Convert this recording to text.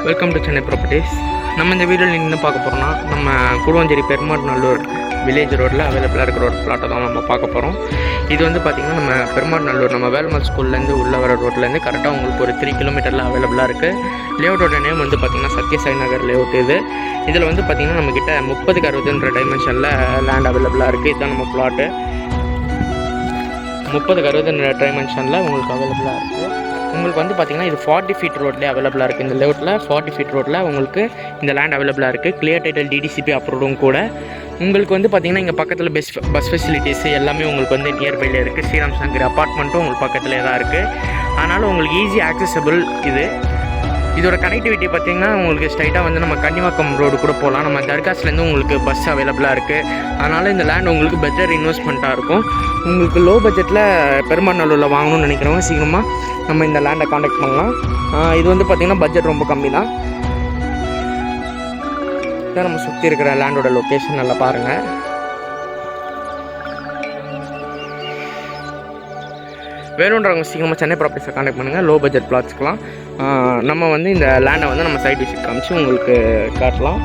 Welcome to Chennai properties. நம்ம இந்த வீடியோவில் என்ன பார்க்க போகிறோம்னா, நம்ம கூடுவாஞ்சேரி பெருமாநல்லூர் வில்லேஜ் ரோட்டில் அவைலபிளாக இருக்கிற ஒரு பிளாட்டை தான் நம்ம பார்க்க போகிறோம். இது வந்து பார்த்திங்கன்னா நம்ம பெருமாநல்லூர் நம்ம வேல்மால் ஸ்கூல்லேருந்து உள்ள வர ரோட்லேருந்து கரெக்டாக உங்களுக்கு ஒரு 3 கிலோமீட்டரில் அவைலபிளாக இருக்குது. லேஅவுட்டோட நேம் வந்து பார்த்திங்கன்னா சத்யசாய் நகர் லேஅவுட். இதில் வந்து பார்த்திங்கன்னா நம்மக்கிட்ட 30x60 டைமென்ஷனில் லேண்ட் அவைலபிளாக இருக்குது. இதுதான் நம்ம பிளாட்டு. 30x60 டைமென்ஷனில் உங்களுக்கு அவைலபிளாக இருக்குது. உங்களுக்கு வந்து பார்த்திங்கன்னா இது 40 ஃபீட் ரோட்லேயே அவைலபிளாக இருக்குது. இந்த லேஅவுட்டில் 40 ஃபீட் ரோட்டில் உங்களுக்கு இந்த லேண்ட் அவைலபிளாக இருக்குது. கிளியர் டைட்டில் டிடிசிபி அப்ரூவ்டும் கூட. உங்களுக்கு வந்து பார்த்திங்கன்னா இங்கே பக்கத்தில் பஸ் ஃபெசிலிட்டிஸ் எல்லாமே உங்களுக்கு வந்து நியர்பையில் இருக்குது. ஸ்ரீராம் சங்கர் அப்பார்ட்மெண்ட்டும் உங்களுக்கு பக்கத்தில் தான் இருக்குது. அதனால் உங்களுக்கு ஈஸி ஆக்சசபிள் இது. இதோட கனெக்டிவிட்டி பார்த்திங்கன்னா உங்களுக்கு ஸ்ட்ரைட்டாக வந்து நம்ம கன்னிவாக்கம் ரோடு கூட போகலாம். நம்ம தர்காஸ்லேருந்து உங்களுக்கு பஸ் அவைலபிளாக இருக்குது. அதனால் இந்த லேண்ட் உங்களுக்கு பெட்டர் இன்வெஸ்ட்மெண்ட்டாக இருக்கும். உங்களுக்கு லோ பட்ஜெட்டில் பெருமாநல்லூரில் வாங்கணும்னு நினைக்கிறவங்க சீக்கிரமாக நம்ம இந்த லேண்டை காண்டாக்ட் பண்ணலாம். இது வந்து பார்த்திங்கன்னா பட்ஜெட் ரொம்ப கம்மி தான். இதான் நம்ம சுற்றி இருக்கிற லேண்டோட லொக்கேஷன் நல்லா பாருங்கள். வேணுன்றவங்க சீக்கிரமாக சென்னை ப்ராப்பர்ட்டிஸை காண்டாக்ட் பண்ணுங்கள். லோ பட்ஜெட் பிளாட்ஸ்க்கெலாம் நம்ம வந்து இந்த லேண்டை வந்து நம்ம சைட் விசிட் காமிச்சு உங்களுக்கு காட்டலாம்.